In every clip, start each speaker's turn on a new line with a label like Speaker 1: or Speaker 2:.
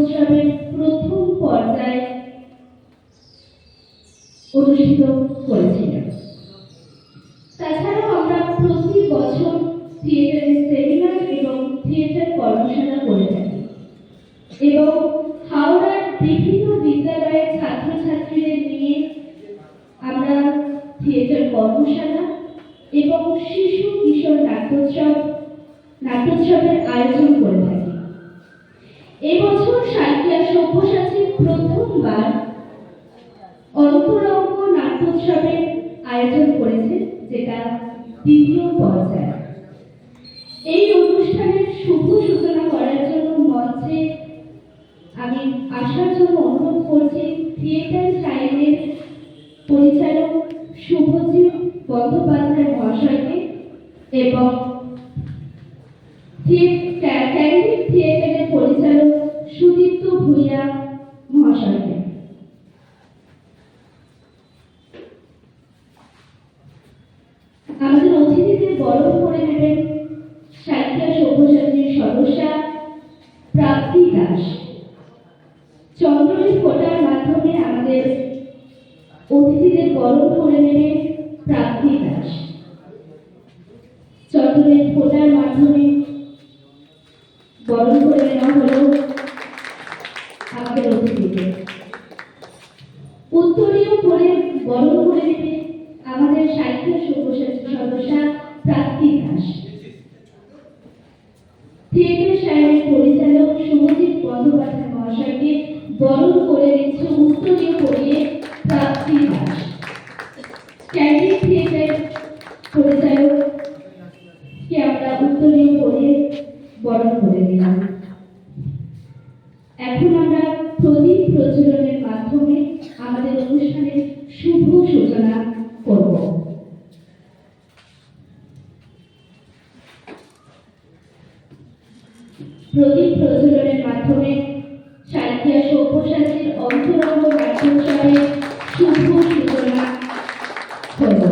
Speaker 1: নাট্যোৎসবের প্রথম পর্যায়ে অনুষ্ঠিত করেছিলেন। তাছাড়াও আমরা প্রতি বছর থিয়েটারের সেমিনার এবং থিয়েটার কর্মশালা করে থাকি এবং হাওড়ার বিভিন্ন বিদ্যালয়ের ছাত্রছাত্রীদের নিয়ে আমরা থিয়েটার কর্মশালা এবং শিশু কিশোর নাট্যোৎসবের আয়োজন করে থাকি। এবছর সাহিত্যিক সব্যসাচী প্রথমবার অন্তরঙ্গ নাট্যোৎসবের আয়োজন করেছে, যেটা দ্বিতীয় পর্যায়ে। এই অনুষ্ঠানের শুভ সূচনা করার জন্য মঞ্চে আমি আসার জন্য অনুরোধ করছি থিয়েটার সাইনের পরিচালক শুভজিৎ বন্দ্যোপাধ্যায় মহাশয়কে এবং ক্যান্ডিড থিয়েটারের পরিচালক সুদীপ্ত ভূঁইয়া মহাশয়কে। আমাদের অতিথিদের বরণ করে নেবেন সাহিত্য সব্যসাচীর সদস্যা প্রাপ্তি দাস। চন্দ্রলেখ ফোটার মাধ্যমে আমাদের অতিথিদের বরণ করে নেবেন প্রাপ্তি দাস। চন্দ্রলেখ ফোটার মাধ্যমে বরণ করে নেওয়া হলো আমাদের অতিথিদের। উত্তরীয় করে বরণ করে নেবে আমাদের সাহিত্য সব্যসাচী সদস্যা প্রাপ্তি দাস। থিয়েটার সাইনের পরিচালক শুভজিৎ বন্দ্যোপাধ্যায় মহাশয়কে বরণ করে নিচ্ছে উত্তরীয় পরিয়ে প্রাপ্তি দাস। ক্যান্ডিড থিয়েটার পরিচালককে আমরা উত্তরীয় পরিয়ে বরণ করে দিলাম। এখন আমরা প্রদীপ প্রজ্বলনের মাধ্যমে আমাদের অনুষ্ঠানের শুভ সূচনা করব। প্রদীপ প্রজ্বলনের মাধ্যমে সাহিত্য সব্যসাচীর অন্তরঙ্গ নাট্যোৎসবের শুভ সূচনা করব।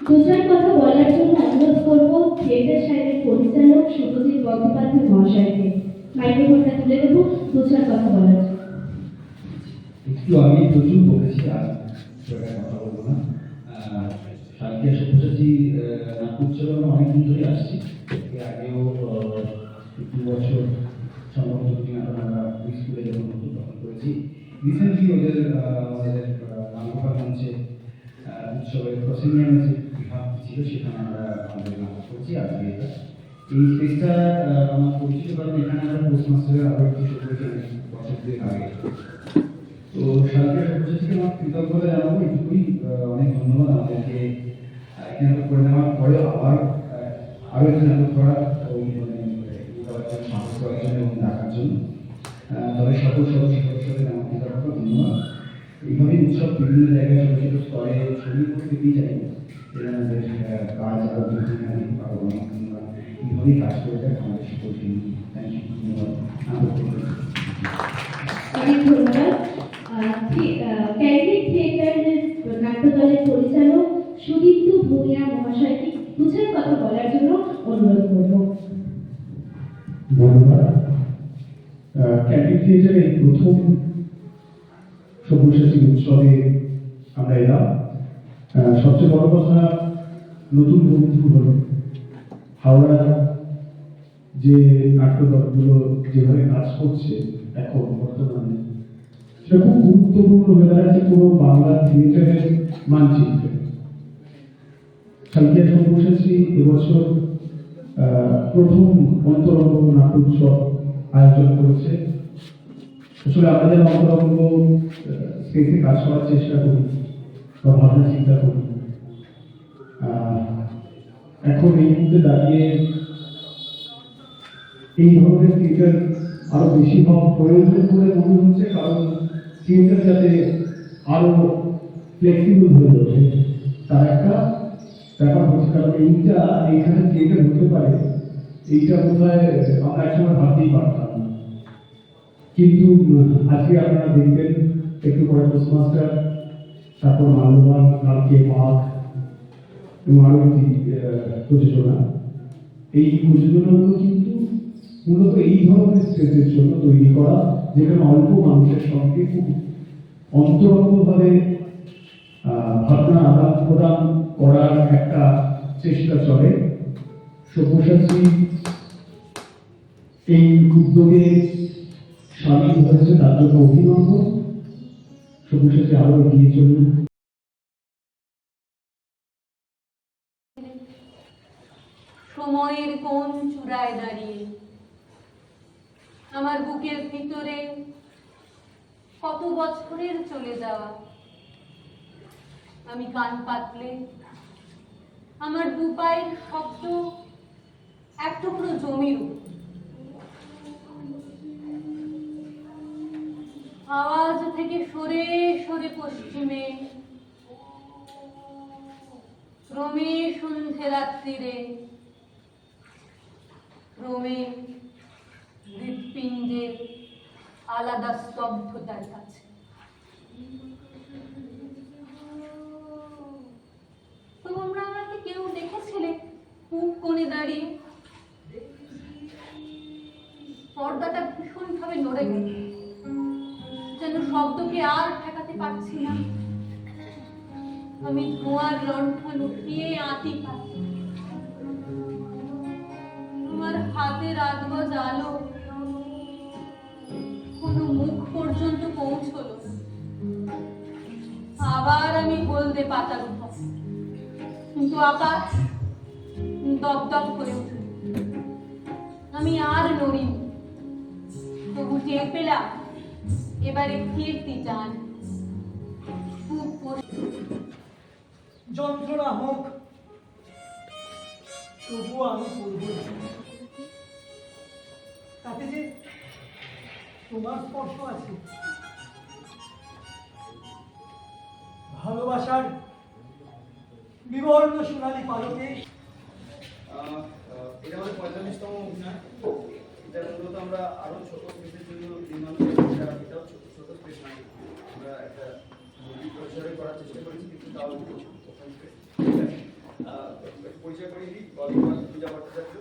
Speaker 1: দুচার কথা বলার জন্য অনুরোধ করব থিয়েটার সাইনের পরিচালক শুভজিৎ বন্দ্যোপাধ্যায় মহাশয়কে। মাইক্রোফোনটা তুলে দেবো দুচার কথা বলার জন্য।
Speaker 2: একটু আমি প্রচুর বলেছি, আর কথা বলবো না। সাহিত্য সব্যসাচী নাট্যোৎসবে আমরা অনেকদিন ধরে আসছি। এর আগেও 2 বছর সম্ভবত আমরা স্কুলে যখন নতুন তখন করেছি। রিসেন্টলি ওদের নামকোপা মঞ্চে উৎসবের প্রসেনিয়াম যে বিভাগ ছিল সেখানে আমরা আমাদের নাটক করছি। আজকে এই স্পেসটা আমার পরিচিত, কারণ এখানে আমরা পোস্টমাস্টারের আরও একটু শুরু করেছি বছর 2 আগে। তো সাহিত্য সব্যসাচীকে আমার কৃতজ্ঞতা জানাবো এইটুকুই। অনেক ধন্যবাদ আমাদেরকে একটি নাটক করে নেওয়ার পরেও আবার আরও একটি নাটক করা ওই সাহস করার জন্য এবং ডাকার জন্য। তবে সকল সদস্যদের আমার কৃতজ্ঞতা, ধন্যবাদ। এইভাবেই উৎসব বিভিন্ন জায়গায় ছোট ছোট স্তরে ছড়িয়ে পড়তে চাই, যেটা আমাদের কাজ আরও অনেক ধন্যবাদ। এইভাবেই কাজ করে যায় আমাদের সকল টিম। থ্যাংক ইউ, ধন্যবাদ।
Speaker 1: অনেক ধন্যবাদ। ক্যান্ডিড থিয়েটারের নাট্যদলের পরিচালক সুদীপ্ত ভূঁইয়া মহাশয়কে দুচার কথা বলার জন্য অনুরোধ করব।
Speaker 3: ধন্যবাদ। ক্যান্ডিড থিয়েটারের প্রথম সব্যসাচী উৎসবে আমরা এলাম। সবচেয়ে বড় কথা, নতুন বন্ধু হলো হাওড়া যে নাট্যদলগুলো যেভাবে কাজ করছে এখন বর্তমানে, সেটা খুব গুরুত্বপূর্ণ হয়ে দাঁড়াচ্ছে পুরো বাংলা থিয়েটারের মানচিত্রে। সাহিত্য সব্যসাচী এবছর প্রথম অন্তরঙ্গ নাট্যোৎসব আয়োজন করেছে। আসলে আমাদের অন্তরঙ্গ স্পেসে কাজ করার চেষ্টা করি বা ভাবনা চিন্তা করি। এখন এই মুহূর্তে দাঁড়িয়ে এই ধরনের থিয়েটার আরো বেশি হওয়া প্রয়োজন বলে মনে হচ্ছে, কারণ থিয়েটার যাতে আরো ফ্লেক্সিবল হয়ে ওঠে তার একটা ব্যাপার হচ্ছে, কারণ এইখানে থিয়েটার হতে পারে এইটা বোধহয় আমরা একসময় ভাবতেই পারতাম না। কিন্তু আজকে আপনারা দেখবেন একটু পরে পোস্টমাস্টার, তারপর মাল্যবান, কালকে মাঘ এবং আরো একটি প্রযোজনা। এই প্রযোজনাগুলো কিন্তু মূলত এই ধরনের স্টেজের জন্য তৈরি করা, যেখানে অল্প মানুষের সঙ্গে খুব অন্তরঙ্গভাবে ভাবনা আদান প্রদান করার একটা চেষ্টা চলে। সব্যসাচী এই উদ্যোগে সামিল হয়েছে, তার জন্য অভিনন্দন। সব্যসাচী আরো এগিয়ে চলুন।
Speaker 4: সময়ের কোন চূড়ায় দাঁড়িয়ে আমার বুকের ভিতরে কত বছরের চলে যাওয়া, আমি কান পাতলে আমার দু পায়ের শব্দ এক টুকরো জমির আওয়াজ থেকে সরে সরে পশ্চিমে ক্রমে সন্ধে রাত্রিরে ক্রমে হৃৎপিণ্ডের আলাদা স্তব্ধতার কাছে। তোমরা আমাকে কেউ দেখেছিলে খুব কোণে দাঁড়িয়ে? পর্দাটা ভীষণ ভাবে নড়ে গেল, যেন শব্দকে আর ঠেকাতে পারছি না। আমি ধোঁয়ার লণ্ঠন উঠিয়ে আঁতি পাচ্ছি, আমার হাতের আধগজ আলো কোনো মুখ পর্যন্ত পৌঁছলো। আবার আমি হলদে পাতার উপর, কিন্তু আকাশ দপদপ করে উঠল। আমি আর নড়িনি, তবু টের পেলাম এবারে ফিরতি টান।
Speaker 5: যন্ত্রণা হোক, তবুও আমি করব না। তাতে যে তোমার স্পর্শ আছে, ভালোবাসার বিবর্ণ সোনালী পালকে।
Speaker 2: এটা আমাদের 45তম অভিনয়। এটা মূলত আমরা আরো ছোট স্পেসের জন্য নির্মাণ এটাও ছোট ছোট স্পেস নয়, আমরা একটা পরিসরে করার চেষ্টা করেছি, কিন্তু তাও পরিচয় করিয়ে দিই। পূজা ভট্টাচার্য,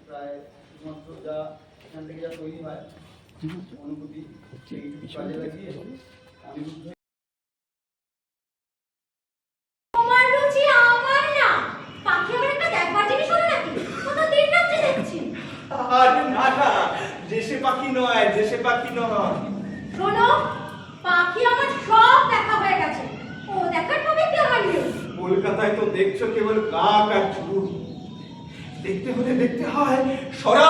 Speaker 2: প্রায় শুধুমাত্র যা এখান থেকে যা তৈরি হয় অনুভূতি সেই কাজে লাগিয়ে অনিরুদ্ধ।
Speaker 6: তোমার রুচি আমার না, পাখি আমার একটা দেখবার জিনিস হলো নাকি? কত দিন রাত্রে দেখছি।
Speaker 5: আরে না না, দেশে পাখি নয়, দেশে পাখি নয়।
Speaker 6: শোনো, পাখি আমার সব দেখা হয়ে গেছে, ও দেখার হবে কি আমার নেই।
Speaker 5: কলকাতায় তো দেখছো কেবল কাক আর চুল, দেখতে হলে দেখতে হয় সরা